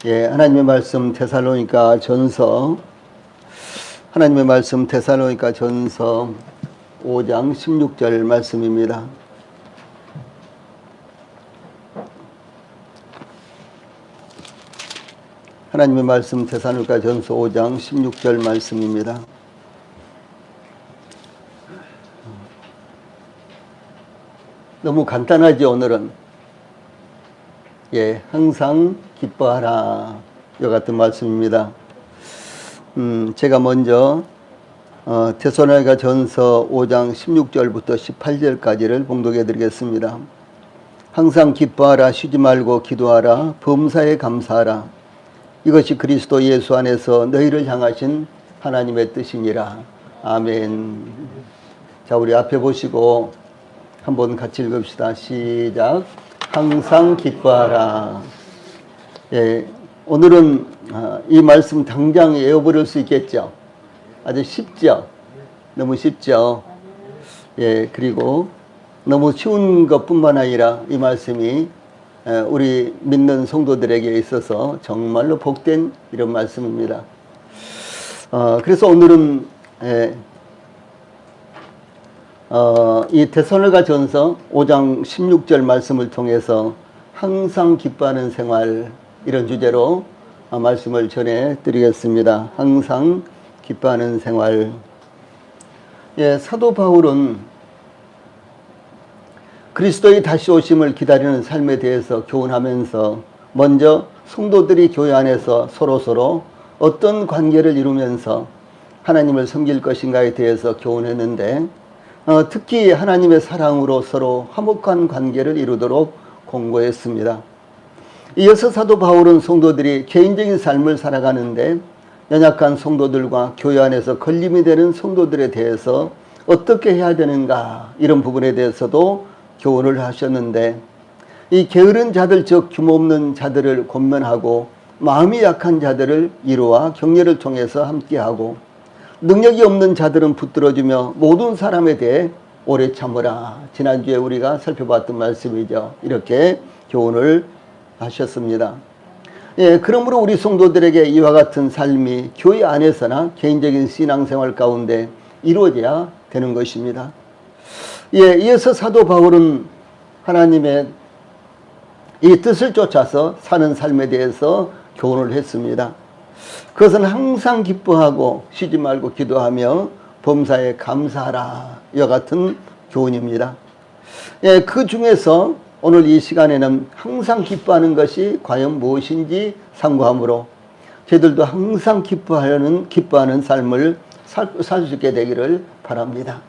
예, 하나님의 말씀 데살로니가 전서 5장 16절 말씀입니다. 하나님의 말씀 데살로니가 전서 5장 16절 말씀입니다. 너무 간단하죠, 오늘은. 예, 항상 기뻐하라. 이와 같은 말씀입니다. 제가 먼저 데살로니가 전서 5장 16절부터 18절까지를 봉독해 드리겠습니다. 항상 기뻐하라, 쉬지 말고 기도하라, 범사에 감사하라. 이것이 그리스도 예수 안에서 너희를 향하신 하나님의 뜻이니라. 아멘. 자, 우리 앞에 보시고 한번 같이 읽읍시다. 시작. 항상 기뻐하라. 예, 오늘은 이 말씀 당장 외워버릴 수 있겠죠. 아주 쉽죠. 너무 쉽죠. 예, 그리고 너무 쉬운 것뿐만 아니라 이 말씀이 우리 믿는 성도들에게 있어서 정말로 복된 이런 말씀입니다. 그래서 오늘은 이 데살로니가 전서 5장 16절 말씀을 통해서 항상 기뻐하는 생활, 이런 주제로 말씀을 전해 드리겠습니다. 항상 기뻐하는 생활. 예, 사도 바울은 그리스도의 다시 오심을 기다리는 삶에 대해서 교훈하면서 먼저 성도들이 교회 안에서 서로서로 어떤 관계를 이루면서 하나님을 섬길 것인가에 대해서 교훈했는데, 특히 하나님의 사랑으로 서로 화목한 관계를 이루도록 권고했습니다. 이어서 사도 바울은 성도들이 개인적인 삶을 살아가는데 연약한 성도들과 교회 안에서 걸림이 되는 성도들에 대해서 어떻게 해야 되는가, 이런 부분에 대해서도 교훈을 하셨는데, 이 게으른 자들, 즉 규모 없는 자들을 권면하고 마음이 약한 자들을 위로와 격려를 통해서 함께하고, 능력이 없는 자들은 붙들어주며 모든 사람에 대해 오래 참으라. 지난주에 우리가 살펴봤던 말씀이죠. 이렇게 교훈을 하셨습니다. 예, 그러므로 우리 성도들에게 이와 같은 삶이 교회 안에서나 개인적인 신앙생활 가운데 이루어져야 되는 것입니다. 예, 이어서 사도 바울은 하나님의 이 뜻을 쫓아서 사는 삶에 대해서 교훈을 했습니다. 그것은 항상 기뻐하고 쉬지 말고 기도하며 범사에 감사하라. 이와 같은 교훈입니다. 예, 그 중에서 오늘 이 시간에는 항상 기뻐하는 것이 과연 무엇인지 상고함으로 저희들도 항상 기뻐하는 삶을 살 수 있게 되기를 바랍니다.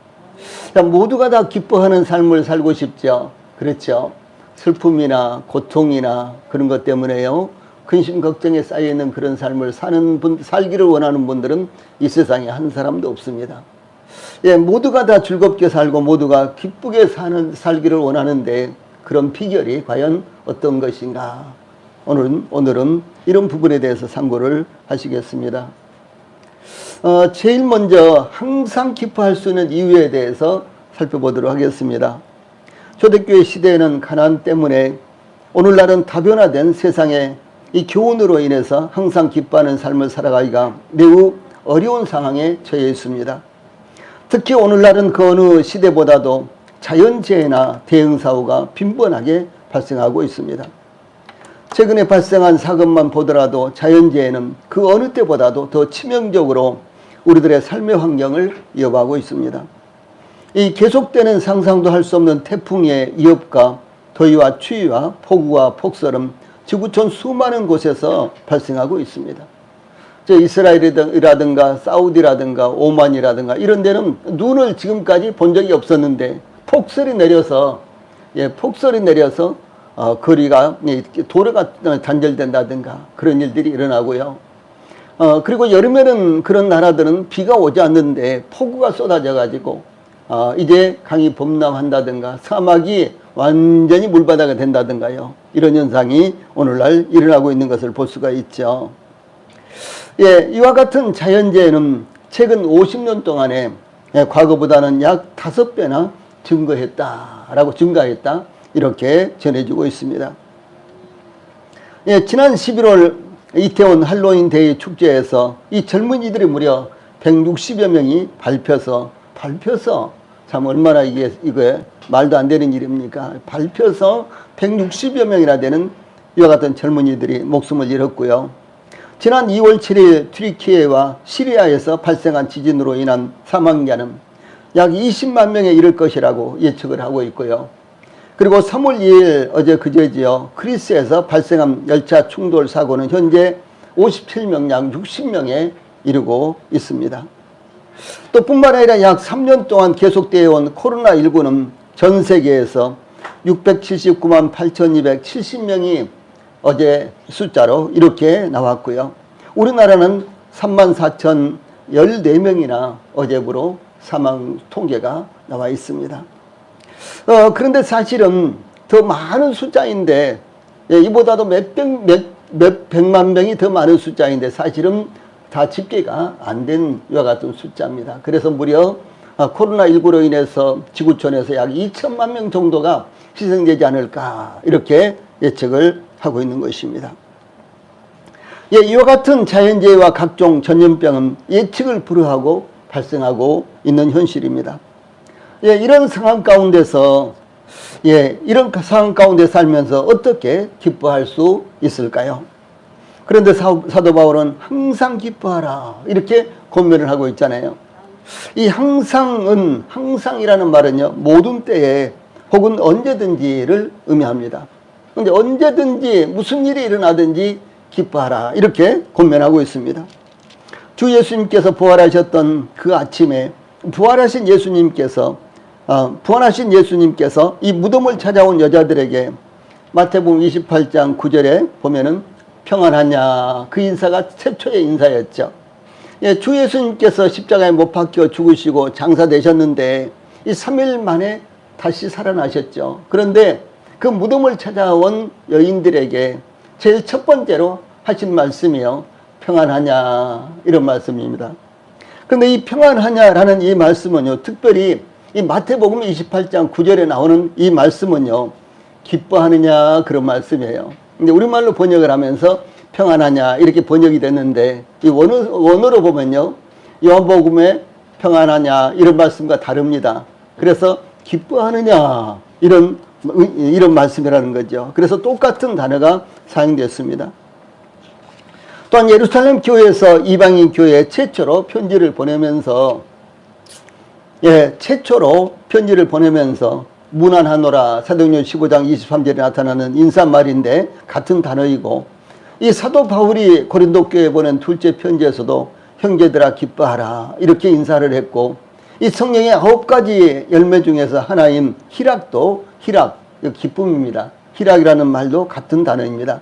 자, 모두가 다 기뻐하는 삶을 살고 싶죠. 그렇죠. 슬픔이나 고통이나 그런 것 때문에요, 근심 걱정에 쌓여있는 그런 삶을 살기를 원하는 분들은 이 세상에 한 사람도 없습니다. 예, 모두가 다 즐겁게 살고 모두가 기쁘게 살기를 원하는데 그런 비결이 과연 어떤 것인가? 오늘은 이런 부분에 대해서 상고를 하시겠습니다. 제일 먼저 항상 기뻐할 수 있는 이유에 대해서 살펴보도록 하겠습니다. 초대교회 시대에는 가난 때문에 오늘날은 다변화된 세상에 이 교훈으로 인해서 항상 기뻐하는 삶을 살아가기가 매우 어려운 상황에 처해 있습니다. 특히 오늘날은 그 어느 시대보다도 자연재해나 대형사고가 빈번하게 발생하고 있습니다. 최근에 발생한 사건만 보더라도 자연재해는 그 어느 때보다도 더 치명적으로 우리들의 삶의 환경을 위협하고 있습니다. 이 계속되는 상상도 할 수 없는 태풍의 위협과 더위와 추위와 폭우와 폭설은 지구촌 수많은 곳에서 발생하고 있습니다. 이스라엘이라든가 사우디라든가 오만이라든가 이런 데는 눈을 지금까지 본 적이 없었는데 폭설이 내려서 거리가 도로가 단절된다든가 그런 일들이 일어나고요. 그리고 여름에는 그런 나라들은 비가 오지 않는데 폭우가 쏟아져 가지고 이제 강이 범람한다든가 사막이 완전히 물바다가 된다든가요. 이런 현상이 오늘날 일어나고 있는 것을 볼 수가 있죠. 예, 이와 같은 자연재해는 최근 50년 동안에 과거보다는 약 5배나 증가했다 이렇게 전해지고 있습니다. 예, 지난 11월 이태원 할로윈 데이 축제에서 이 젊은이들이 무려 160여 명이 밟혀서 참 얼마나 이게 말도 안 되는 일입니까? 밟혀서 160여 명이나 되는 이와 같은 젊은이들이 목숨을 잃었고요. 지난 2월 7일 튀르키예와 시리아에서 발생한 지진으로 인한 사망자는 약 20만 명에 이를 것이라고 예측을 하고 있고요. 그리고 3월 2일 어제 그제지요. 그리스에서 발생한 열차 충돌 사고는 현재 57명, 약 60명에 이르고 있습니다. 또 뿐만 아니라 약 3년 동안 계속되어 온 코로나19는 전 세계에서 679만 8,270명이 어제 숫자로 이렇게 나왔고요. 우리나라는 34,014명이나 어제부로 사망 통계가 나와 있습니다. 그런데 사실은 더 많은 숫자인데, 이보다도 몇 백만 명이 더 많은 숫자인데 사실은 다 집계가 안 된 이와 같은 숫자입니다. 그래서 무려 코로나19로 인해서 지구촌에서 약 2천만 명 정도가 희생되지 않을까 이렇게 예측을 하고 있는 것입니다. 이와 같은 자연재해와 각종 전염병은 예측을 불허하고 발생하고 있는 현실입니다. 이런 상황 가운데서 이런 상황 가운데 살면서 어떻게 기뻐할 수 있을까요? 그런데 사도 바울은 항상 기뻐하라 이렇게 권면을 하고 있잖아요. 이 항상이라는 말은요, 모든 때에 혹은 언제든지를 의미합니다. 그런데 언제든지 무슨 일이 일어나든지 기뻐하라 이렇게 권면하고 있습니다. 주 예수님께서 부활하셨던 그 아침에 부활하신 예수님께서 이 무덤을 찾아온 여자들에게 마태복음 28장 9절에 보면은 평안하냐, 그 인사가 최초의 인사였죠. 주 예수님께서 십자가에 못 박혀 죽으시고 장사되셨는데 이 3일 만에 다시 살아나셨죠. 그런데 그 무덤을 찾아온 여인들에게 제일 첫 번째로 하신 말씀이요, 평안하냐, 이런 말씀입니다. 그런데 이 평안하냐라는 이 말씀은요, 특별히 이 마태복음 28장 9절에 나오는 이 말씀은요, 기뻐하느냐 그런 말씀이에요. 근데 우리말로 번역을 하면서 평안하냐 이렇게 번역이 됐는데, 이 원어로 보면요, 요한복음에 평안하냐 이런 말씀과 다릅니다. 그래서 기뻐하느냐 이런 말씀이라는 거죠. 그래서 똑같은 단어가 사용됐습니다. 또한 예루살렘 교회에서 이방인 교회에 최초로 편지를 보내면서 문안하노라, 사도행전 15장 23절에 나타나는 인사말인데 같은 단어이고, 이 사도 바울이 고린도 교회에 보낸 둘째 편지에서도 형제들아 기뻐하라 이렇게 인사를 했고, 이 성령의 9가지 열매 중에서 하나인 희락도 기쁨입니다. 희락이라는 말도 같은 단어입니다.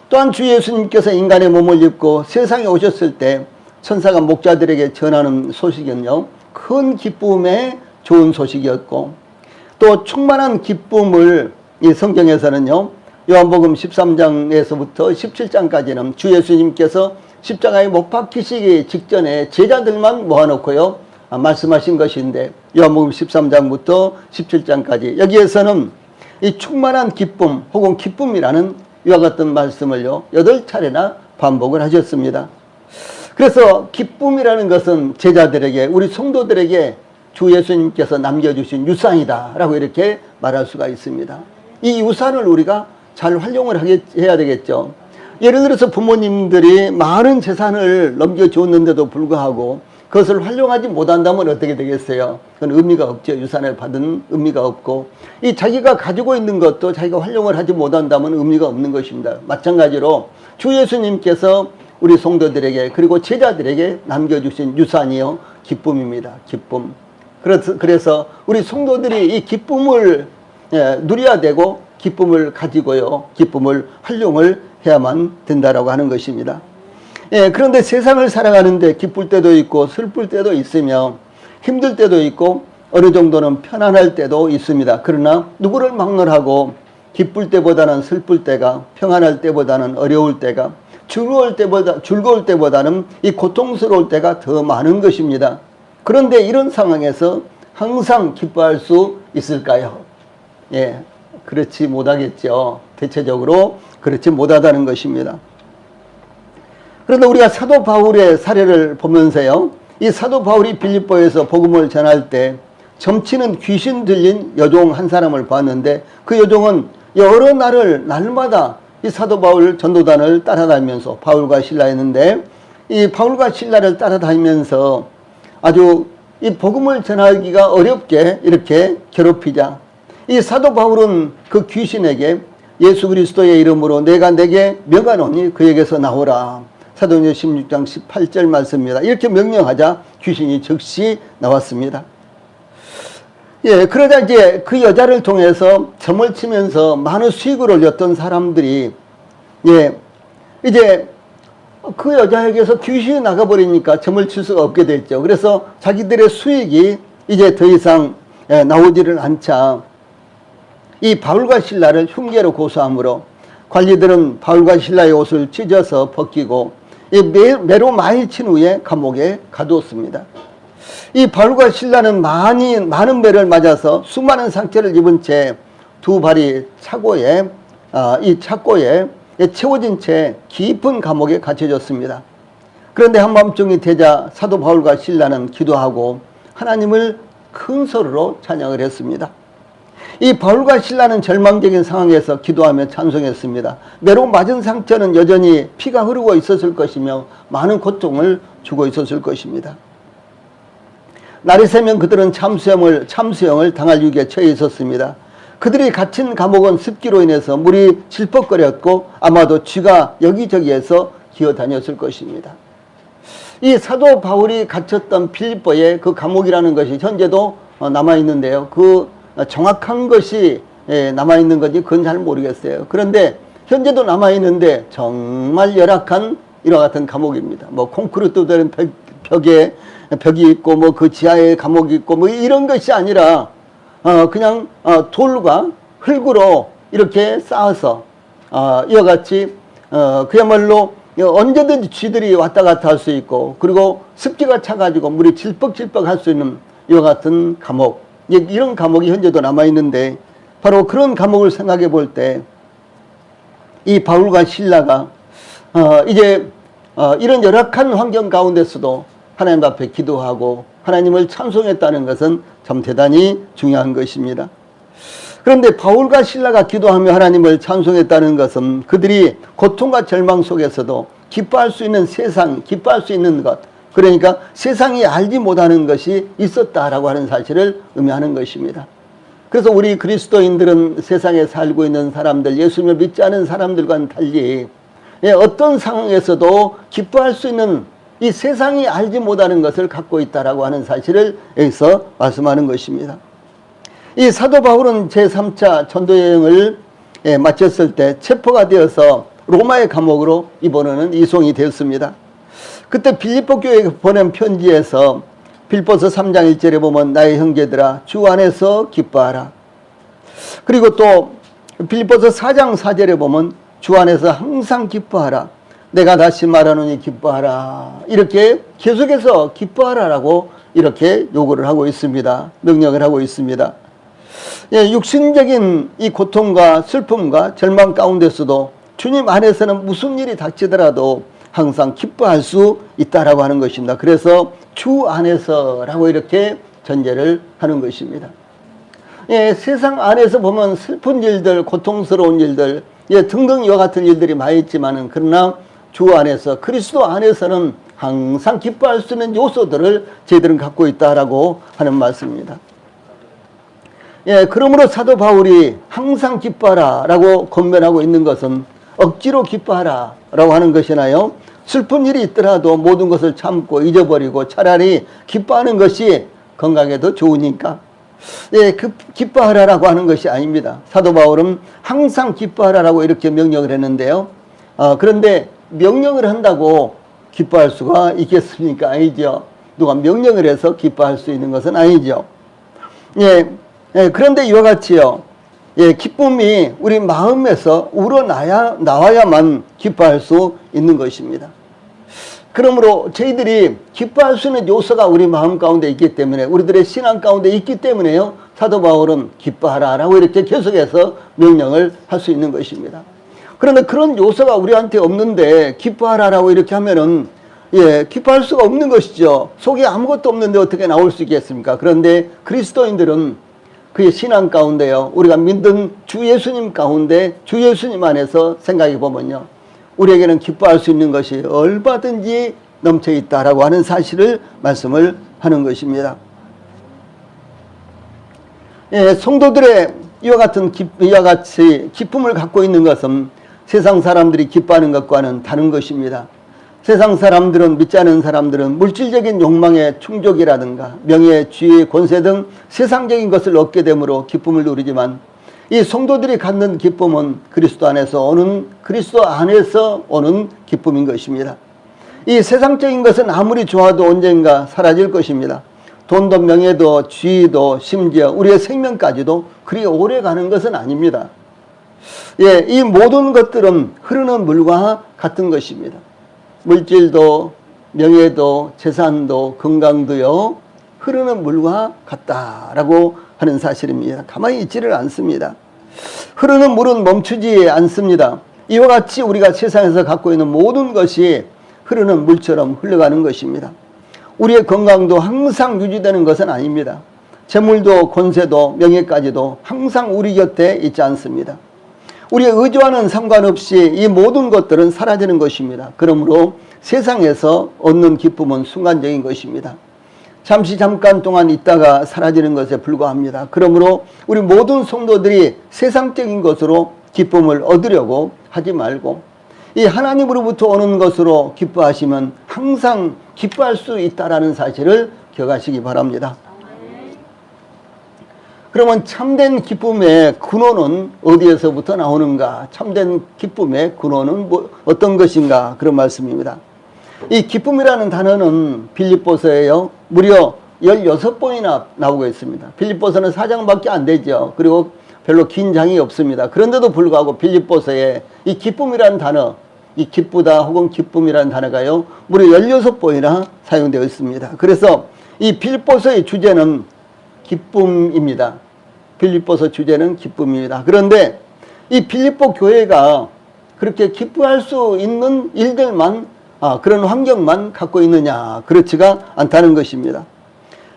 또한 주 예수님께서 인간의 몸을 입고 세상에 오셨을 때 천사가 목자들에게 전하는 소식은요, 큰 기쁨의 좋은 소식이었고, 또 충만한 기쁨을 이 성경에서는요, 요한복음 13장에서부터 17장까지는 주 예수님께서 십자가에 못 박히시기 직전에 제자들만 모아놓고요 말씀하신 것인데, 요한복음 13장부터 17장까지 여기에서는 이 충만한 기쁨 혹은 기쁨이라는 이와 같은 말씀을요 8차례나 반복을 하셨습니다. 그래서 기쁨이라는 것은 제자들에게, 우리 성도들에게 주 예수님께서 남겨주신 유산이다 라고 이렇게 말할 수가 있습니다. 이 유산을 우리가 잘 활용을 해야 되겠죠. 예를 들어서 부모님들이 많은 재산을 넘겨주었는데도 불구하고 그것을 활용하지 못한다면 어떻게 되겠어요? 그건 의미가 없죠. 유산을 받은 의미가 없고, 이 자기가 가지고 있는 것도 자기가 활용을 하지 못한다면 의미가 없는 것입니다. 마찬가지로 주 예수님께서 우리 성도들에게 그리고 제자들에게 남겨주신 유산이요 기쁨입니다. 기쁨. 그래서 우리 성도들이 이 기쁨을 누려야 되고, 기쁨을 가지고요 기쁨을 활용을 해야만 된다라고 하는 것입니다. 그런데 세상을 살아가는데 기쁠 때도 있고 슬플 때도 있으며 힘들 때도 있고 어느 정도는 편안할 때도 있습니다. 그러나 누구를 막론하고 기쁠 때보다는 슬플 때가, 평안할 때보다는 어려울 때가, 즐거울 때보다는 이 고통스러울 때가 더 많은 것입니다. 그런데 이런 상황에서 항상 기뻐할 수 있을까요? 그렇지 못하겠죠. 대체적으로 그렇지 못하다는 것입니다. 그런데 우리가 사도 바울의 사례를 보면서요, 이 사도 바울이 빌립보에서 복음을 전할 때 점치는 귀신 들린 여종 한 사람을 봤는데, 그 여종은 여러 날마다 이 사도 바울 전도단을 따라다니면서 바울과 신라였는데, 이 바울과 신라를 따라다니면서 아주 이 복음을 전하기가 어렵게 이렇게 괴롭히자, 이 사도 바울은 그 귀신에게 예수 그리스도의 이름으로 내가 내게 명하노니 그에게서 나오라. 사도행전 16장 18절 말씀입니다. 이렇게 명령하자 귀신이 즉시 나왔습니다. 예, 그러자 이제 그 여자를 통해서 점을 치면서 많은 수익을 올렸던 사람들이, 예, 이제 그 여자에게서 귀신이 나가버리니까 점을 칠 수가 없게 됐죠. 그래서 자기들의 수익이 이제 더 이상 나오지를 않자 이 바울과 신라를 흉계로 고소함으로 관리들은 바울과 신라의 옷을 찢어서 벗기고 매로 많이 친 후에 감옥에 가두었습니다. 이 바울과 신라는 많은 매를 맞아서 수많은 상처를 입은 채 두 발이 차고에 채워진 채 깊은 감옥에 갇혀졌습니다. 그런데 한밤중이 되자 사도 바울과 신라는 기도하고 하나님을 큰 소리로 찬양을 했습니다. 이 바울과 신라는 절망적인 상황에서 기도하며 찬송했습니다. 매로 맞은 상처는 여전히 피가 흐르고 있었을 것이며 많은 고통을 주고 있었을 것입니다. 날이 새면 그들은 참수형을 당할 위기에 처해 있었습니다. 그들이 갇힌 감옥은 습기로 인해서 물이 질퍽거렸고 아마도 쥐가 여기저기에서 기어다녔을 것입니다. 이 사도 바울이 갇혔던 빌립보의 그 감옥이라는 것이 현재도 남아있는데요. 그 정확한 것이 남아있는 건지 그건 잘 모르겠어요. 그런데 현재도 남아있는데 정말 열악한 이와 같은 감옥입니다. 뭐 콘크리트 된 벽이 있고 뭐 그 지하에 감옥이 있고 뭐 이런 것이 아니라 그냥 돌과 흙으로 이렇게 쌓아서 이와 같이 그야말로 언제든지 쥐들이 왔다 갔다 할 수 있고, 그리고 습기가 차가지고 물이 질퍽질퍽 할 수 있는 이와 같은 감옥, 이런 감옥이 현재도 남아있는데, 바로 그런 감옥을 생각해 볼 때 이 바울과 신라가 이제 이런 열악한 환경 가운데서도 하나님 앞에 기도하고 하나님을 찬송했다는 것은 참 대단히 중요한 것입니다. 그런데 바울과 신라가 기도하며 하나님을 찬송했다는 것은 그들이 고통과 절망 속에서도 기뻐할 수 있는 세상, 기뻐할 수 있는 것, 그러니까 세상이 알지 못하는 것이 있었다라고 하는 사실을 의미하는 것입니다. 그래서 우리 그리스도인들은 세상에 살고 있는 사람들, 예수님을 믿지 않은 사람들과는 달리 어떤 상황에서도 기뻐할 수 있는 이 세상이 알지 못하는 것을 갖고 있다라고 하는 사실을 여기서 말씀하는 것입니다. 이 사도 바울은 제3차 전도여행을 마쳤을 때 체포가 되어서 로마의 감옥으로 이번에는 이송이 되었습니다. 그때 빌립보 교회에 보낸 편지에서 빌립보서 3장 1절에 보면 나의 형제들아 주 안에서 기뻐하라. 그리고 또 빌립보서 4장 4절에 보면 주 안에서 항상 기뻐하라. 내가 다시 말하노니 기뻐하라. 이렇게 계속해서 기뻐하라라고 이렇게 요구를 하고 있습니다. 명령을 하고 있습니다. 육신적인 이 고통과 슬픔과 절망 가운데서도 주님 안에서는 무슨 일이 닥치더라도 항상 기뻐할 수 있다라고 하는 것입니다. 그래서 주 안에서라고 이렇게 전제를 하는 것입니다. 세상 안에서 보면 슬픈 일들, 고통스러운 일들, 등등 이와 같은 일들이 많이 있지만은, 그러나 주 안에서, 그리스도 안에서는 항상 기뻐할 수 있는 요소들을 저희들은 갖고 있다라고 하는 말씀입니다. 그러므로 사도 바울이 항상 기뻐하라 라고 권면하고 있는 것은 억지로 기뻐하라 라고 하는 것이나요, 슬픈 일이 있더라도 모든 것을 참고 잊어버리고 차라리 기뻐하는 것이 건강에 더 좋으니까 기뻐하라라고 하는 것이 아닙니다. 사도 바울은 항상 기뻐하라라고 이렇게 명령을 했는데요. 그런데 명령을 한다고 기뻐할 수가 있겠습니까? 아니죠. 누가 명령을 해서 기뻐할 수 있는 것은 아니죠. 그런데 이와 같이요. 기쁨이 우리 마음에서 우러나와야만 기뻐할 수 있는 것입니다. 그러므로 저희들이 기뻐할 수 있는 요소가 우리 마음 가운데 있기 때문에, 우리들의 신앙 가운데 있기 때문에요, 사도 바울은 기뻐하라 라고 이렇게 계속해서 명령을 할 수 있는 것입니다. 그런데 그런 요소가 우리한테 없는데 기뻐하라라고 이렇게 하면은 기뻐할 수가 없는 것이죠. 속에 아무것도 없는데 어떻게 나올 수 있겠습니까? 그런데 그리스도인들은 그의 신앙 가운데요, 우리가 믿는 주 예수님 가운데 주 예수님 안에서 생각해 보면요, 우리에게는 기뻐할 수 있는 것이 얼마든지 넘쳐 있다라고 하는 사실을 말씀을 하는 것입니다. 성도들의 이와 같이 기쁨을 갖고 있는 것은 세상 사람들이 기뻐하는 것과는 다른 것입니다. 세상 사람들은, 믿지 않은 사람들은 물질적인 욕망의 충족이라든가 명예, 지위, 권세 등 세상적인 것을 얻게 되므로 기쁨을 누리지만, 이 성도들이 갖는 기쁨은 그리스도 안에서 오는 기쁨인 것입니다. 이 세상적인 것은 아무리 좋아도 언젠가 사라질 것입니다. 돈도 명예도 지위도 심지어 우리의 생명까지도 그리 오래 가는 것은 아닙니다. 이 모든 것들은 흐르는 물과 같은 것입니다. 물질도 명예도 재산도 건강도요, 흐르는 물과 같다라고 하는 사실입니다. 가만히 있지를 않습니다. 흐르는 물은 멈추지 않습니다. 이와 같이 우리가 세상에서 갖고 있는 모든 것이 흐르는 물처럼 흘러가는 것입니다. 우리의 건강도 항상 유지되는 것은 아닙니다. 재물도 권세도 명예까지도 항상 우리 곁에 있지 않습니다. 우리의 의지와는 상관없이 이 모든 것들은 사라지는 것입니다. 그러므로 세상에서 얻는 기쁨은 순간적인 것입니다. 잠깐 동안 있다가 사라지는 것에 불과합니다. 그러므로 우리 모든 성도들이 세상적인 것으로 기쁨을 얻으려고 하지 말고 이 하나님으로부터 오는 것으로 기뻐하시면 항상 기뻐할 수 있다는 사실을 기억하시기 바랍니다. 그러면 참된 기쁨의 근원은 어디에서부터 나오는가? 참된 기쁨의 근원은 어떤 것인가? 그런 말씀입니다. 이 기쁨이라는 단어는 빌립보서에요, 무려 16번이나 나오고 있습니다. 빌립보서는 4장밖에 안 되죠. 그리고 별로 긴 장이 없습니다. 그런데도 불구하고 빌립보서에 이 기쁨이라는 단어, 이 기쁘다 혹은 기쁨이라는 단어가요, 무려 16번이나 사용되어 있습니다. 그래서 이 빌립보서의 주제는 기쁨입니다. 빌립보서 주제는 기쁨입니다. 그런데 이 빌립보 교회가 그렇게 기뻐할 수 있는 일들만, 그런 환경만 갖고 있느냐? 그렇지가 않다는 것입니다.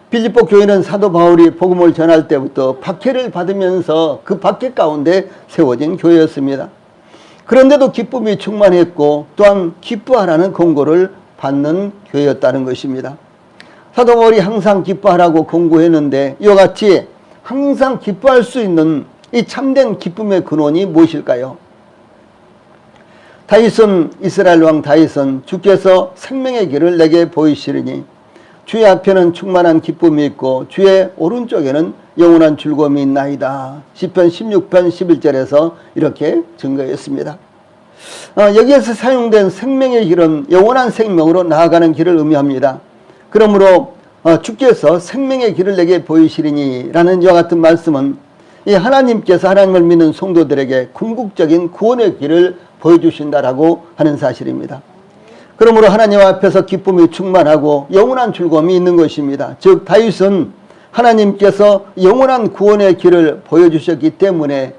빌립보 교회는 사도 바울이 복음을 전할 때부터 박해를 받으면서 그 박해 가운데 세워진 교회였습니다. 그런데도 기쁨이 충만했고 또한 기뻐하라는 권고를 받는 교회였다는 것입니다. 사도 바울이 항상 기뻐하라고 권고했는데 이와 같이 항상 기뻐할 수 있는 이 참된 기쁨의 근원이 무엇일까요? 이스라엘 왕 다윗은 주께서 생명의 길을 내게 보이시리니 주의 앞에는 충만한 기쁨이 있고 주의 오른쪽에는 영원한 즐거움이 있나이다. 시편 16편 11절에서 이렇게 증거했습니다. 여기에서 사용된 생명의 길은 영원한 생명으로 나아가는 길을 의미합니다. 그러므로 주께서 생명의 길을 내게 보이시리니 라는 이와 같은 말씀은 이 하나님께서 하나님을 믿는 성도들에게 궁극적인 구원의 길을 보여주신다라고 하는 사실입니다. 그러므로 하나님 앞에서 기쁨이 충만하고 영원한 즐거움이 있는 것입니다. 즉 다윗은 하나님께서 영원한 구원의 길을 보여주셨기 때문에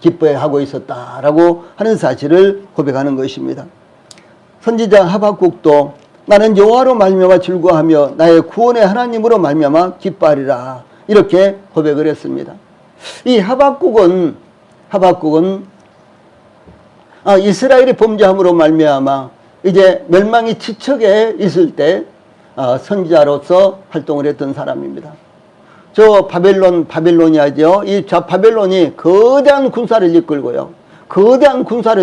기뻐하고 있었다라고 하는 사실을 고백하는 것입니다. 선지자 하박국도 나는 여호와로 말미암아 즐거워하며 나의 구원의 하나님으로 말미암아 기뻐하리라 이렇게 고백을 했습니다. 이 하박국은 이스라엘이 범죄함으로 말미암아 이제 멸망이 지척에 있을 때 선지자로서 활동을 했던 사람입니다. 저 바벨로니아죠. 이 바벨론이 거대한 군사를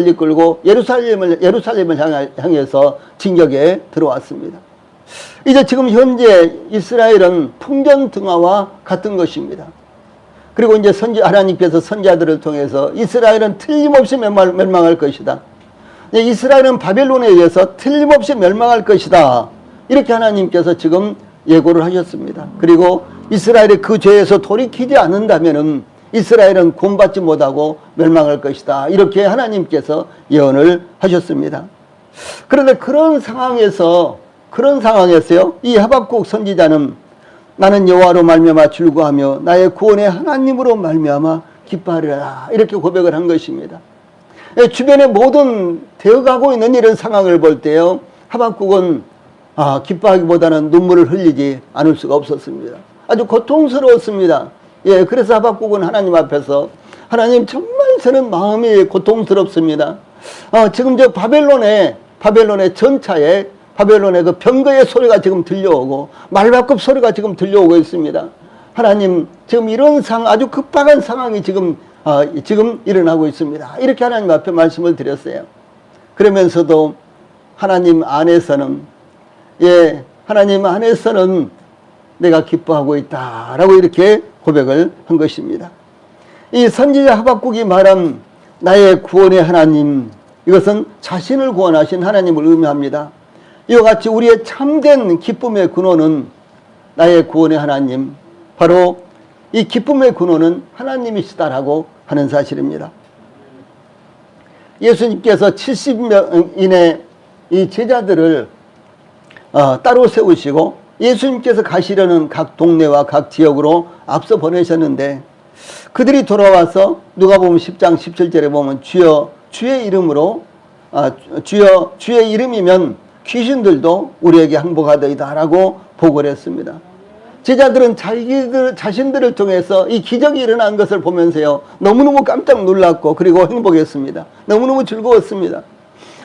이끌고 예루살렘을 향해서 진격에 들어왔습니다. 이제 지금 현재 이스라엘은 풍전등화와 같은 것입니다. 그리고 이제 하나님께서 선지자들을 통해서 이스라엘은 틀림없이 멸망할 것이다. 이스라엘은 바벨론에 의해서 틀림없이 멸망할 것이다. 이렇게 하나님께서 지금 예고를 하셨습니다. 그리고 이스라엘이 그 죄에서 돌이키지 않는다면은 이스라엘은 구원받지 못하고 멸망할 것이다. 이렇게 하나님께서 예언을 하셨습니다. 그런데 그런 상황에서요, 이 하박국 선지자는 나는 여호와로 말미암아 즐거워하며 나의 구원의 하나님으로 말미암아 기뻐하리라 이렇게 고백을 한 것입니다. 주변에 모든 되어가고 있는 이런 상황을 볼 때요, 하박국은 기뻐하기보다는 눈물을 흘리지 않을 수가 없었습니다. 아주 고통스러웠습니다. 그래서 하박국은 하나님 앞에서, 하나님 정말 저는 마음이 고통스럽습니다. 지금 저 바벨론의 전차에 바벨론의 그 병거의 소리가 지금 들려오고 말바꿈 소리가 지금 들려오고 있습니다. 하나님, 지금 이런 아주 급박한 상황이 지금 일어나고 있습니다. 이렇게 하나님 앞에 말씀을 드렸어요. 그러면서도 하나님 안에서는 내가 기뻐하고 있다라고 이렇게 고백을 한 것입니다. 이 선지자 하박국이 말한 나의 구원의 하나님, 이것은 자신을 구원하신 하나님을 의미합니다. 이와 같이 우리의 참된 기쁨의 근원은 나의 구원의 하나님, 바로 이 기쁨의 근원은 하나님이시다라고 하는 사실입니다. 예수님께서 70명인의 이 제자들을 따로 세우시고 예수님께서 가시려는 각 동네와 각 지역으로 앞서 보내셨는데, 그들이 돌아와서 누가복음 10장 17절에 보면 주의 이름으로 주의 이름이면 귀신들도 우리에게 항복하더이다 라고 보고를 했습니다. 제자들은 자신들을 통해서 이 기적이 일어난 것을 보면서요, 너무너무 깜짝 놀랐고 그리고 행복했습니다. 너무너무 즐거웠습니다.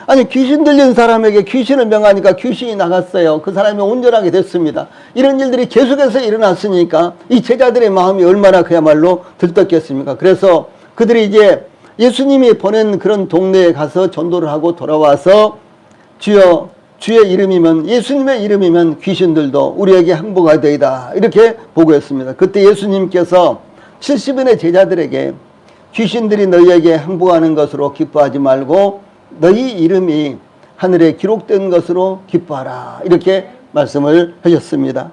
아니, 귀신 들린 사람에게 귀신을 명하니까 귀신이 나갔어요. 그 사람이 온전하게 됐습니다. 이런 일들이 계속해서 일어났으니까 이 제자들의 마음이 얼마나 그야말로 들떴겠습니까? 그래서 그들이 이제 예수님이 보낸 그런 동네에 가서 전도를 하고 돌아와서 주의 이름이면, 예수님의 이름이면 귀신들도 우리에게 항복하되이다 이렇게 보고했습니다. 그때 예수님께서 70인의 제자들에게 귀신들이 너희에게 항복하는 것으로 기뻐하지 말고 너희 이름이 하늘에 기록된 것으로 기뻐하라 이렇게 말씀을 하셨습니다.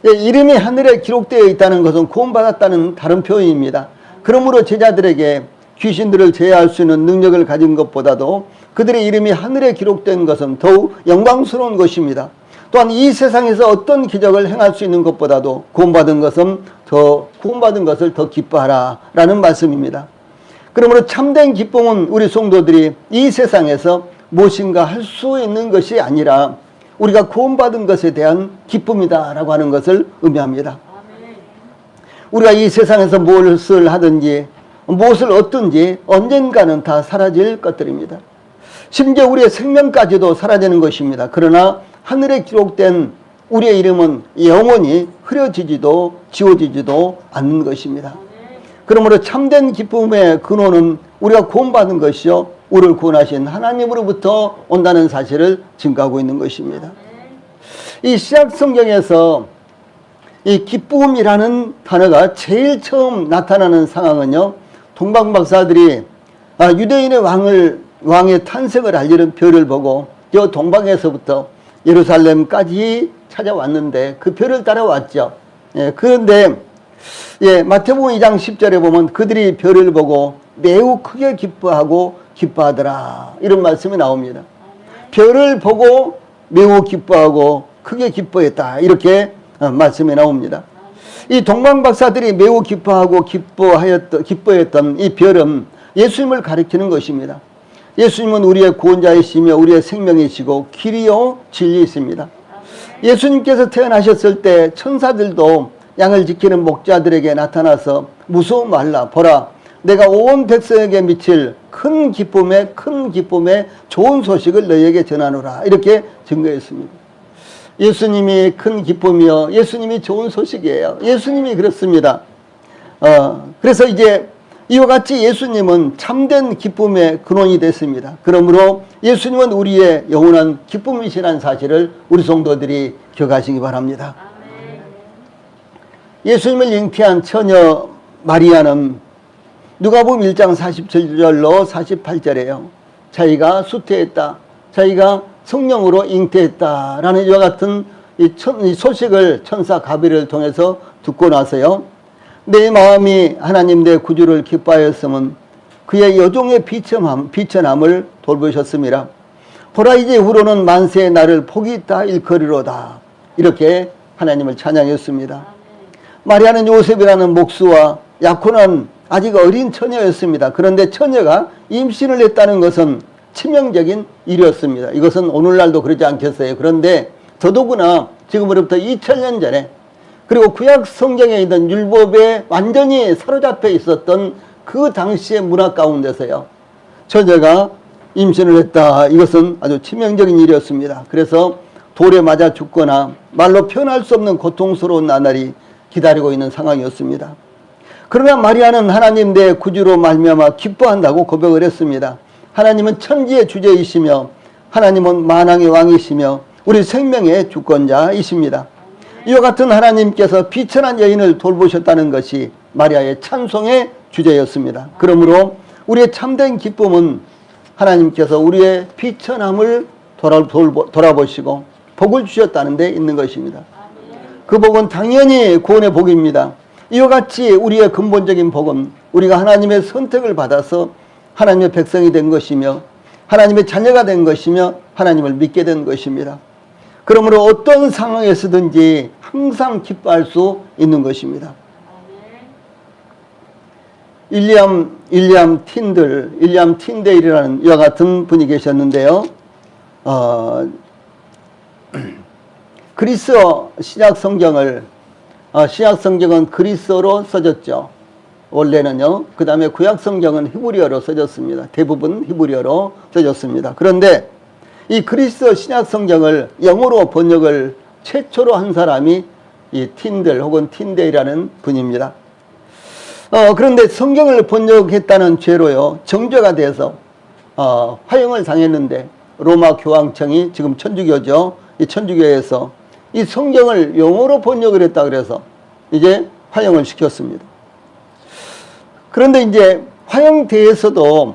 이름이 하늘에 기록되어 있다는 것은 구원받았다는 다른 표현입니다. 그러므로 제자들에게 귀신들을 제어할 수 있는 능력을 가진 것보다도 그들의 이름이 하늘에 기록된 것은 더욱 영광스러운 것입니다. 또한 이 세상에서 어떤 기적을 행할 수 있는 것보다도 구원받은 것을 더 기뻐하라 라는 말씀입니다. 그러므로 참된 기쁨은 우리 성도들이 이 세상에서 무엇인가 할 수 있는 것이 아니라 우리가 구원받은 것에 대한 기쁨이다 라고 하는 것을 의미합니다. 우리가 이 세상에서 무엇을 하든지 무엇을 얻든지 언젠가는 다 사라질 것들입니다. 심지어 우리의 생명까지도 사라지는 것입니다. 그러나 하늘에 기록된 우리의 이름은 영원히 흐려지지도 지워지지도 않는 것입니다. 그러므로 참된 기쁨의 근원은 우리가 구원받은 것이요, 우리를 구원하신 하나님으로부터 온다는 사실을 증거하고 있는 것입니다. 이 시약 성경에서 이 기쁨이라는 단어가 제일 처음 나타나는 상황은요, 동방 박사들이 유대인의 왕의 탄생을 알리는 별을 보고 저 동방에서부터 예루살렘까지 찾아왔는데 그 별을 따라왔죠. 그런데 마태복음 2장 10절에 보면 그들이 별을 보고 매우 크게 기뻐하고 기뻐하더라 이런 말씀이 나옵니다. 별을 보고 매우 기뻐하고 크게 기뻐했다 이렇게 말씀이 나옵니다. 이 동방 박사들이 매우 기뻐하고 기뻐했던 이 별은 예수님을 가리키는 것입니다. 예수님은 우리의 구원자이시며 우리의 생명이시고 길이요 진리이십니다. 예수님께서 태어나셨을 때 천사들도 양을 지키는 목자들에게 나타나서 무서워 말라, 보라 내가 온 백성에게 미칠 큰 기쁨의 좋은 소식을 너희에게 전하노라 이렇게 증거했습니다. 예수님이 큰 기쁨이요, 예수님이 좋은 소식이에요. 예수님이 그렇습니다. 그래서 이제 이와 같이 예수님은 참된 기쁨의 근원이 됐습니다. 그러므로 예수님은 우리의 영원한 기쁨이시라는 사실을 우리 성도들이 기억하시기 바랍니다. 예수님을 잉태한 처녀 마리아는 누가복음 1장 47절로 48절에요. 자기가 수태했다, 자기가 성령으로 잉태했다라는 이와 같은 이 소식을 천사 가브리엘을 통해서 듣고 나서요, 내 마음이 하나님 내 구주를 기뻐하였음은 그의 여종의 비천함을 돌보셨습니다. 보라 이제 후로는 만세의 나를 복이 있다 일컬으로다 이렇게 하나님을 찬양했습니다. 마리아는 요셉이라는 목수와 약혼한 아직 어린 처녀였습니다. 그런데 처녀가 임신을 했다는 것은 치명적인 일이었습니다. 이것은 오늘날도 그러지 않겠어요. 그런데 더더구나 지금으로부터 2000년 전에, 그리고 구약 성경에 있는 율법에 완전히 사로잡혀 있었던 그 당시의 문화 가운데서요, 처녀가 임신을 했다. 이것은 아주 치명적인 일이었습니다. 그래서 돌에 맞아 죽거나 말로 표현할 수 없는 고통스러운 나날이 기다리고 있는 상황이었습니다. 그러나 마리아는 하나님 내 구주로 말미암아 기뻐한다고 고백을 했습니다. 하나님은 천지의 주제이시며 하나님은 만왕의 왕이시며 우리 생명의 주권자이십니다. 이와 같은 하나님께서 비천한 여인을 돌보셨다는 것이 마리아의 찬송의 주제였습니다. 그러므로 우리의 참된 기쁨은 하나님께서 우리의 비천함을 돌아보시고 복을 주셨다는 데 있는 것입니다. 그 복은 당연히 구원의 복입니다. 이와 같이 우리의 근본적인 복은 우리가 하나님의 선택을 받아서 하나님의 백성이 된 것이며 하나님의 자녀가 된 것이며 하나님을 믿게 된 것입니다. 그러므로 어떤 상황에서든지 항상 기뻐할 수 있는 것입니다. 윌리엄 틴데일이라는 이와 같은 분이 계셨는데요. 그리스어 신약 성경은 그리스어로 써졌죠. 원래는요. 그 다음에 구약 성경은 히브리어로 써졌습니다. 대부분 히브리어로 써졌습니다. 그런데 이 그리스어 신약 성경을 영어로 번역을 최초로 한 사람이 이 틴들 혹은 틴데이라는 분입니다. 그런데 성경을 번역했다는 죄로요, 정죄가 돼서 화형을 당했는데, 로마 교황청이, 지금 천주교죠, 이 천주교에서 이 성경을 영어로 번역을 했다 그래서 이제 화형을 시켰습니다. 그런데 이제 화형대에서도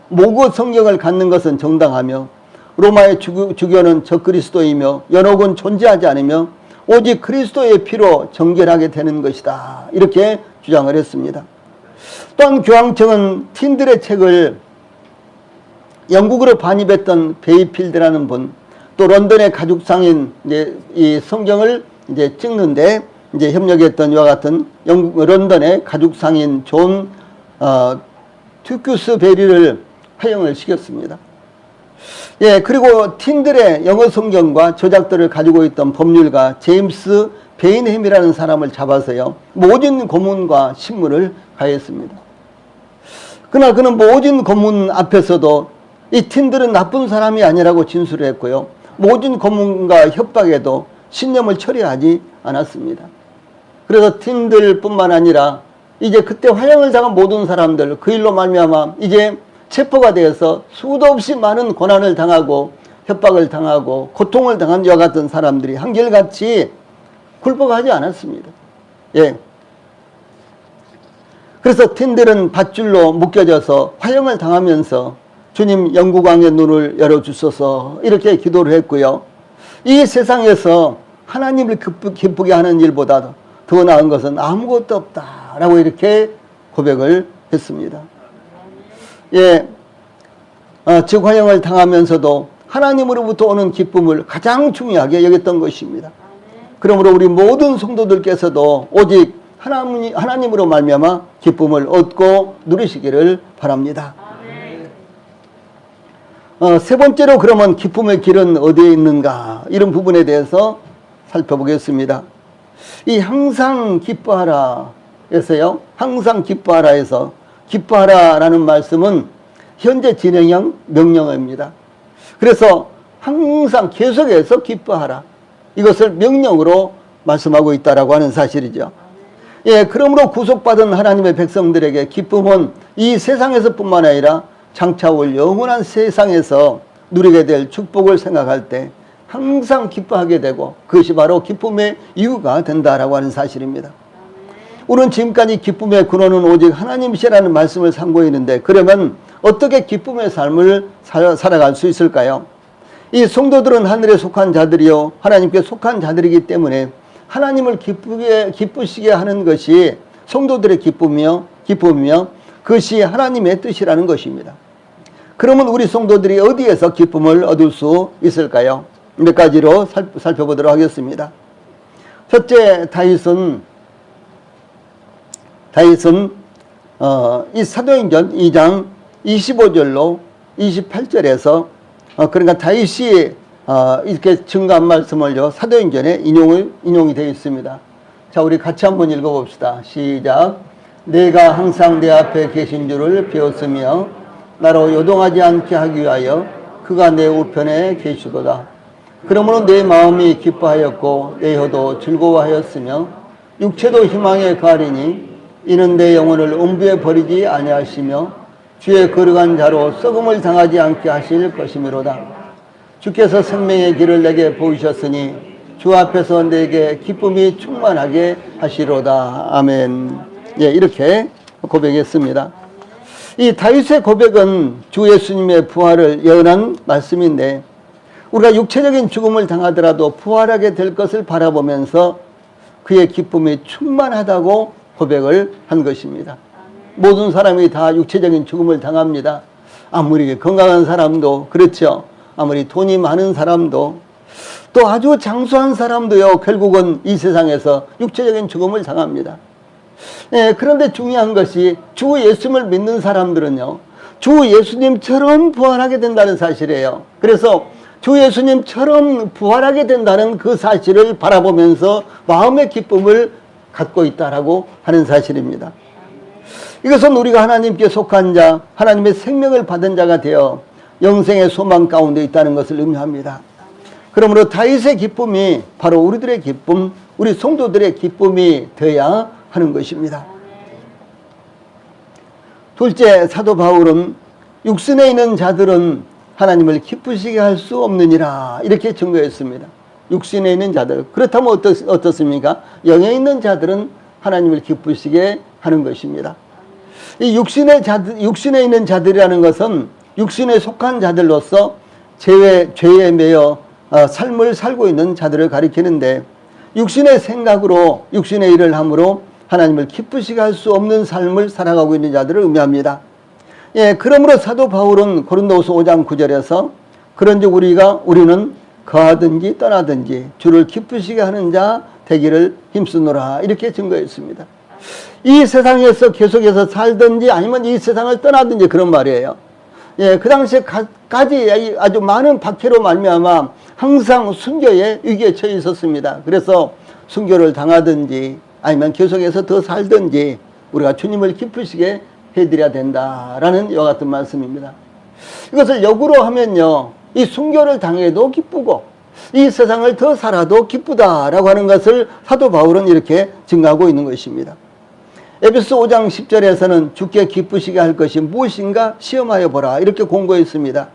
모국 성경을 갖는 것은 정당하며 로마의 주교는 적그리스도이며 연옥은 존재하지 않으며 오직 그리스도의 피로 정결하게 되는 것이다, 이렇게 주장을 했습니다. 또한 교황청은 틴들의 책을 영국으로 반입했던 베이필드라는 분, 또 런던의 가죽상인 이 성경을 이제 찍는데 이제 협력했던 이와 같은 런던의 가죽상인 존 튜큐스 베리를 화형을 시켰습니다. 예, 그리고 틴들의 영어 성경과 저작들을 가지고 있던 법률가 제임스 베인햄이라는 사람을 잡아서요, 모진 고문과 신문을 가했습니다. 그러나 그는 모진 고문 앞에서도 이 틴들은 나쁜 사람이 아니라고 진술을 했고요, 모진 고문과 협박에도 신념을 처리하지 않았습니다. 그래서 틴들뿐만 아니라 이제 그때 화형을 당한 모든 사람들, 그 일로 말미암아 이제 체포가 되어서 수도 없이 많은 고난을 당하고 협박을 당하고 고통을 당한 이와 같은 사람들이 한결같이 굴복하지 않았습니다. 예. 그래서 틴들은 밧줄로 묶여져서 화형을 당하면서 주님 영국왕의 눈을 열어주소서 이렇게 기도를 했고요. 이 세상에서 하나님을 기쁘게 하는 일보다 더 나은 것은 아무것도 없다라고 이렇게 고백을 했습니다. 예, 즉 화형을 당하면서도 하나님으로부터 오는 기쁨을 가장 중요하게 여겼던 것입니다. 그러므로 우리 모든 성도들께서도 오직 하나님으로 말미암아 기쁨을 얻고 누리시기를 바랍니다. 세 번째로 그러면 기쁨의 길은 어디에 있는가, 이런 부분에 대해서 살펴보겠습니다. 이 항상 기뻐하라 에서요, 항상 기뻐하라 해서 기뻐하라라는 말씀은 현재 진행형 명령어입니다. 그래서 항상 계속해서 기뻐하라, 이것을 명령으로 말씀하고 있다라고 하는 사실이죠. 예, 그러므로 구속받은 하나님의 백성들에게 기쁨은 이 세상에서 뿐만 아니라 장차 올 영원한 세상에서 누리게 될 축복을 생각할 때 항상 기뻐하게 되고 그것이 바로 기쁨의 이유가 된다라고 하는 사실입니다. 우리는 지금까지 기쁨의 근원은 오직 하나님이시라는 말씀을 삼고있는데, 그러면 어떻게 기쁨의 삶을 살아갈 수 있을까요? 이 성도들은 하늘에 속한 자들이요 하나님께 속한 자들이기 때문에 하나님을 기쁘시게 하는 것이 성도들의 기쁨이며 그것이 하나님의 뜻이라는 것입니다. 그러면 우리 성도들이 어디에서 기쁨을 얻을 수 있을까요? 몇 가지로 살펴보도록 하겠습니다. 첫째, 다윗은 다윗은 이 사도행전 2장 25절로 28절에서 그러니까 다윗이 이렇게 증거한 말씀을요 사도행전에 인용이 되어 있습니다. 자, 우리 같이 한번 읽어봅시다. 시작. 내가 항상 내 앞에 계신 줄을 배웠으며 나로 요동하지 않게 하기 위하여 그가 내 우편에 계시도다. 그러므로 내 마음이 기뻐하였고 내 혀도 즐거워하였으며 육체도 희망에 가리니 이는 내 영혼을 음부에 버리지 아니하시며 주의 거룩한 자로 썩음을 당하지 않게 하실 것이미로다. 주께서 생명의 길을 내게 보이셨으니 주 앞에서 내게 기쁨이 충만하게 하시로다. 아멘. 예, 이렇게 고백했습니다. 이 다윗의 고백은 주 예수님의 부활을 예언한 말씀인데 우리가 육체적인 죽음을 당하더라도 부활하게 될 것을 바라보면서 그의 기쁨이 충만하다고 고백을 한 것입니다. 모든 사람이 다 육체적인 죽음을 당합니다. 아무리 건강한 사람도 그렇죠. 아무리 돈이 많은 사람도 또 아주 장수한 사람도요 결국은 이 세상에서 육체적인 죽음을 당합니다. 예, 그런데 중요한 것이 주 예수님을 믿는 사람들은요 주 예수님처럼 부활하게 된다는 사실이에요. 그래서 주 예수님처럼 부활하게 된다는 그 사실을 바라보면서 마음의 기쁨을 갖고 있다라고 하는 사실입니다. 이것은 우리가 하나님께 속한 자, 하나님의 생명을 받은 자가 되어 영생의 소망 가운데 있다는 것을 의미합니다. 그러므로 다윗의 기쁨이 바로 우리들의 기쁨, 우리 성도들의 기쁨이 되어야 하는 것입니다. 둘째, 사도 바울은 육신에 있는 자들은 하나님을 기쁘시게 할 수 없느니라 이렇게 증거했습니다. 육신에 있는 자들, 그렇다면 어떻습니까? 영에 있는 자들은 하나님을 기쁘시게 하는 것입니다. 이 육신에 있는 자들이라는 것은 육신에 속한 자들로서 죄에 매여 삶을 살고 있는 자들을 가리키는데 육신의 생각으로 육신의 일을 함으로 하나님을 기쁘시게 할 수 없는 삶을 살아가고 있는 자들을 의미합니다. 예, 그러므로 사도 바울은 고린도후서 5장 9절에서 그런즉 우리는 거하든지 떠나든지 주를 기쁘시게 하는 자 되기를 힘쓰노라 이렇게 증거했습니다. 이 세상에서 계속해서 살든지 아니면 이 세상을 떠나든지 그런 말이에요. 예, 그 당시에까지 아주 많은 박해로 말미암아 항상 순교의 위기에 처해 있었습니다. 그래서 순교를 당하든지 아니면 계속해서 더 살든지 우리가 주님을 기쁘시게 해드려야 된다라는 이와 같은 말씀입니다. 이것을 역으로 하면요, 이 순교를 당해도 기쁘고 이 세상을 더 살아도 기쁘다라고 하는 것을 사도 바울은 이렇게 증가하고 있는 것입니다. 에베소 5장 10절에서는 주께 기쁘시게 할 것이 무엇인가 시험하여 보라 이렇게 공고했습니다.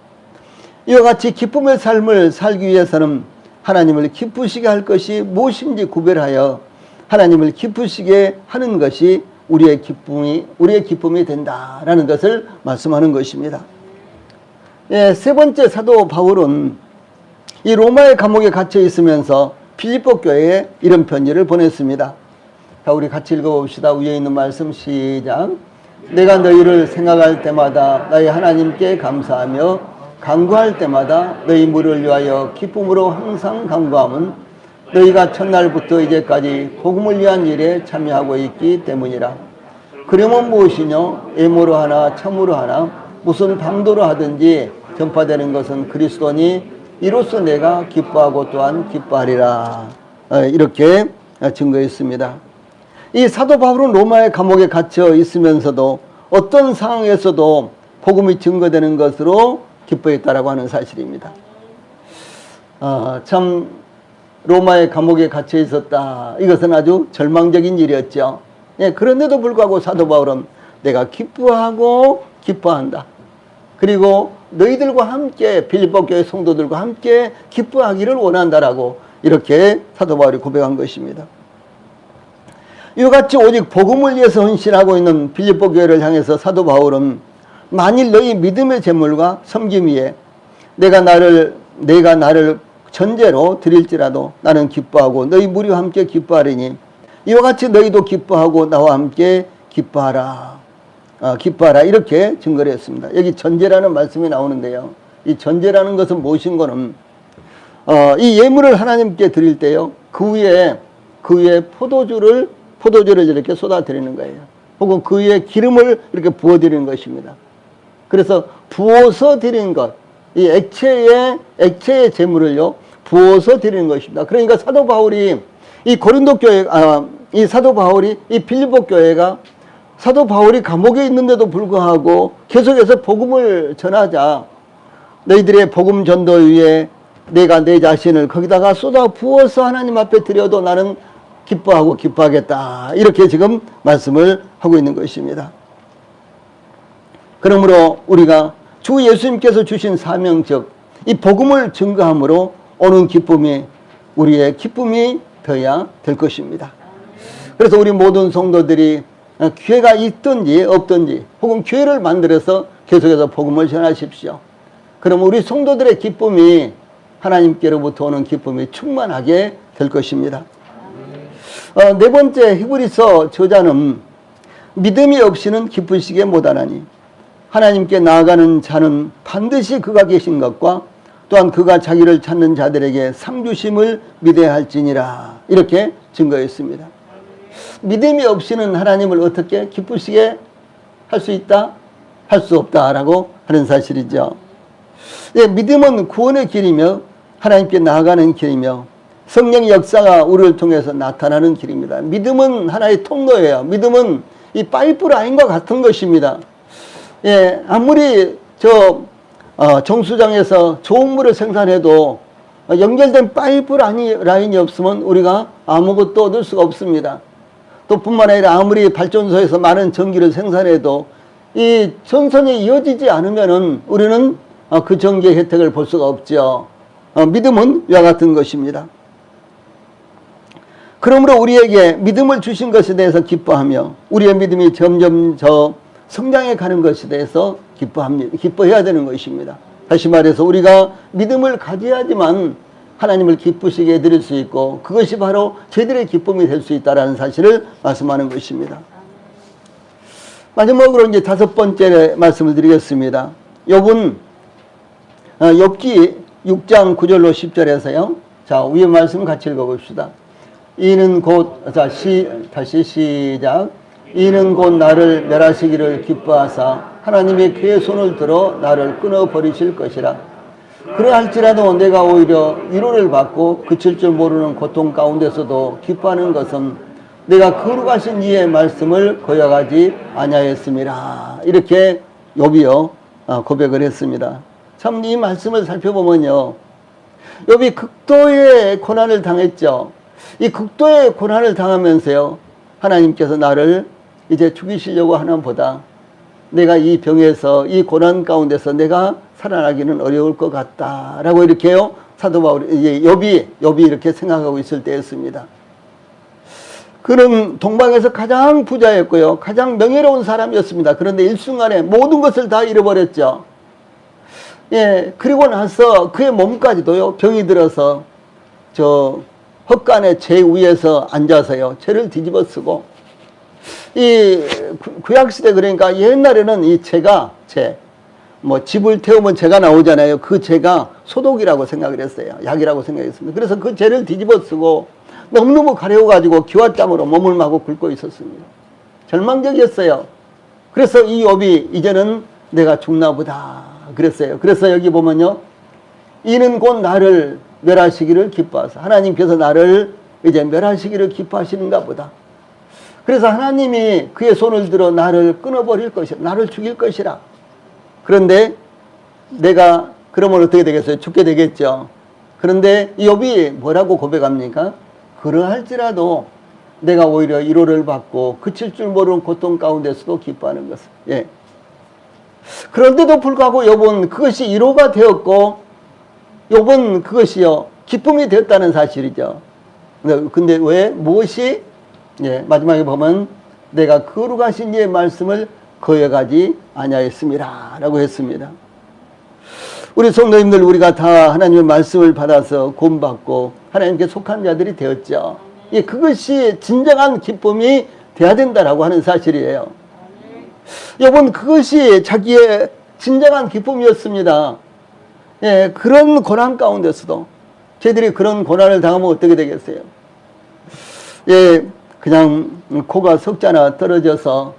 이와 같이 기쁨의 삶을 살기 위해서는 하나님을 기쁘시게 할 것이 무엇인지 구별하여 하나님을 기쁘시게 하는 것이 우리의 기쁨이 된다라는 것을 말씀하는 것입니다. 예, 세 번째, 사도 바울은 이 로마의 감옥에 갇혀 있으면서 빌립보 교회에 이런 편지를 보냈습니다. 자, 우리 같이 읽어봅시다. 위에 있는 말씀 시작. 내가 너희를 생각할 때마다 나의 하나님께 감사하며 간구할 때마다 너희 무리를 위하여 기쁨으로 항상 간구함은 너희가 첫날부터 이제까지 복음을 위한 일에 참여하고 있기 때문이라. 그러면 무엇이뇨? 애모로 하나 참으로 하나 무슨 방도로 하든지 전파되는 것은 그리스도니 이로써 내가 기뻐하고 또한 기뻐하리라. 이렇게 증거했습니다. 이 사도 바울은 로마의 감옥에 갇혀 있으면서도 어떤 상황에서도 복음이 증거되는 것으로 기뻐했다라고 하는 사실입니다. 참 로마의 감옥에 갇혀 있었다. 이것은 아주 절망적인 일이었죠. 예, 그런데도 불구하고 사도 바울은 내가 기뻐하고 기뻐한다. 그리고 너희들과 함께 빌립보 교회 성도들과 함께 기뻐하기를 원한다라고 이렇게 사도 바울이 고백한 것입니다. 이와 같이 오직 복음을 위해서 헌신하고 있는 빌립보 교회를 향해서 사도 바울은 만일 너희 믿음의 제물과 섬김 위에 내가 나를 전제로 드릴지라도 나는 기뻐하고 너희 무리와 함께 기뻐하리니 이와 같이 너희도 기뻐하고 나와 함께 기뻐하라. 기뻐하라 이렇게 증거를 했습니다. 여기 전제라는 말씀이 나오는데요. 이 전제라는 것은 무엇인가는 이 예물을 하나님께 드릴 때요. 그 위에 포도주를 이렇게 쏟아드리는 거예요. 혹은 그 위에 기름을 이렇게 부어드리는 것입니다. 그래서 부어서 드리는 것, 이 액체의 제물을요, 부어서 드리는 것입니다. 그러니까 사도 바울이 이 고린도 교회, 이 사도 바울이 이 빌립보 교회가 사도 바울이 감옥에 있는데도 불구하고 계속해서 복음을 전하자 너희들의 복음 전도 위에 내가 내 자신을 거기다가 쏟아 부어서 하나님 앞에 드려도 나는 기뻐하고 기뻐하겠다. 이렇게 지금 말씀을 하고 있는 것입니다. 그러므로 우리가 주 예수님께서 주신 사명 즉 이 복음을 증거함으로 오는 기쁨이 우리의 기쁨이 되어야 될 것입니다. 그래서 우리 모든 성도들이 기회가 있든지 없든지 혹은 기회를 만들어서 계속해서 복음을 전하십시오. 그럼 우리 성도들의 기쁨이 하나님께로부터 오는 기쁨이 충만하게 될 것입니다. 네 번째 히브리서 저자는 믿음이 없이는 기쁘시게 못하나니 하나님께 나아가는 자는 반드시 그가 계신 것과 또한 그가 자기를 찾는 자들에게 상 주심을 믿어야 할지니라 이렇게 증거했습니다. 믿음이 없이는 하나님을 어떻게 기쁘시게 할 수 있다? 할 수 없다라고 하는 사실이죠. 예, 믿음은 구원의 길이며 하나님께 나아가는 길이며 성령의 역사가 우리를 통해서 나타나는 길입니다. 믿음은 하나의 통로예요. 믿음은 이 파이프라인과 같은 것입니다. 예, 아무리 정수장에서 좋은 물을 생산해도 연결된 파이프라인이 없으면 우리가 아무것도 얻을 수가 없습니다. 또 뿐만 아니라 아무리 발전소에서 많은 전기를 생산해도 이 전선이 이어지지 않으면은 우리는 그 전기의 혜택을 볼 수가 없죠. 믿음은 이와 같은 것입니다. 그러므로 우리에게 믿음을 주신 것에 대해서 기뻐하며 우리의 믿음이 점점 성장해 가는 것에 대해서 기뻐해야 되는 것입니다. 다시 말해서 우리가 믿음을 가져야지만 하나님을 기쁘시게 해드릴 수 있고 그것이 바로 저희들의 기쁨이 될 수 있다는 사실을 말씀하는 것입니다. 마지막으로 이제 다섯 번째 말씀을 드리겠습니다. 욥기 6장 9절로 10절에서요. 자, 위의 말씀 같이 읽어봅시다. 이는 곧, 다시 시작. 이는 곧 나를 멸하시기를 기뻐하사 하나님이 그의 손을 들어 나를 끊어버리실 것이라. 그러할지라도 내가 오히려 위로를 받고 그칠 줄 모르는 고통 가운데서도 기뻐하는 것은 내가 거룩하신 이의 말씀을 거역하지 아니하였음이라. 이렇게 욥이요 고백을 했습니다. 참 이 말씀을 살펴보면요, 욥이 극도의 고난을 당했죠. 이 극도의 고난을 당하면서요, 하나님께서 나를 이제 죽이시려고 하는 보다 내가 이 병에서 이 고난 가운데서 내가 살아나기는 어려울 것 같다라고 이렇게요 사도 바울이 욥이 이렇게 생각하고 있을 때였습니다. 그는 동방에서 가장 부자였고요, 가장 명예로운 사람이었습니다. 그런데 일순간에 모든 것을 다 잃어버렸죠. 예, 그리고 나서 그의 몸까지도요 병이 들어서 헛간의 재 위에서 앉아서요 재를 뒤집어 쓰고, 이 구약시대 그러니까 옛날에는 이 재가 집을 태우면 재가 나오잖아요. 그 재가 소독이라고 생각을 했어요. 약이라고 생각했습니다. 그래서 그 재를 뒤집어 쓰고 너무너무 가려워가지고 기와 땀으로 몸을 마구 긁고 있었습니다. 절망적이었어요. 그래서 이 욥이 이제는 내가 죽나 보다 그랬어요. 그래서 여기 보면요, 이는 곧 나를 멸하시기를 기뻐하사, 하나님께서 나를 이제 멸하시기를 기뻐하시는가 보다. 그래서 하나님이 그의 손을 들어 나를 끊어버릴 것이라, 나를 죽일 것이라. 그런데 내가 그러면 어떻게 되겠어요? 죽게 되겠죠. 그런데 욥이 뭐라고 고백합니까? 그러할지라도 내가 오히려 위로를 받고 그칠 줄 모르는 고통 가운데서도 기뻐하는 것을. 예. 그런데도 불구하고 욥은 그것이 위로가 되었고 욥은 그것이요 기쁨이 되었다는 사실이죠. 근데 왜? 무엇이? 예, 마지막에 보면 내가 거룩하신 이의 말씀을 거역하지 아니하였음이라 라고 했습니다. 우리 성도님들, 우리가 다 하나님의 말씀을 받아서 구원받고 하나님께 속한 자들이 되었죠. 예, 그것이 진정한 기쁨이 돼야 된다라고 하는 사실이에요. 욥은 그것이 자기의 진정한 기쁨이었습니다. 예, 그런 고난 가운데서도 저희들이 그런 고난을 당하면 어떻게 되겠어요? 예, 그냥 코가 석자나 떨어져서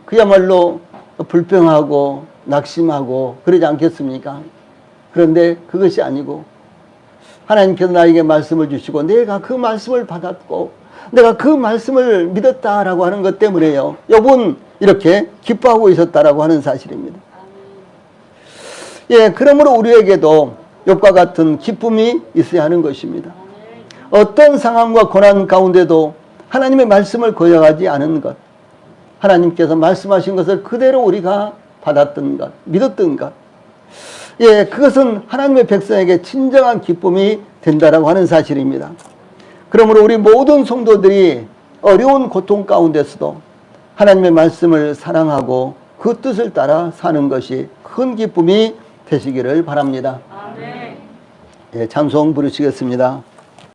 그야말로 불평하고 낙심하고 그러지 않겠습니까? 그런데 그것이 아니고 하나님께서 나에게 말씀을 주시고 내가 그 말씀을 받았고 내가 그 말씀을 믿었다라고 하는 것 때문에요. 욥은 이렇게 기뻐하고 있었다라고 하는 사실입니다. 예, 그러므로 우리에게도 욥과 같은 기쁨이 있어야 하는 것입니다. 어떤 상황과 고난 가운데도 하나님의 말씀을 거역하지 않은 것, 하나님께서 말씀하신 것을 그대로 우리가 받았던 것, 믿었던 것, 예, 그것은 하나님의 백성에게 진정한 기쁨이 된다라고 하는 사실입니다. 그러므로 우리 모든 성도들이 어려운 고통 가운데서도 하나님의 말씀을 사랑하고 그 뜻을 따라 사는 것이 큰 기쁨이 되시기를 바랍니다. 아멘. 예, 찬송 부르시겠습니다.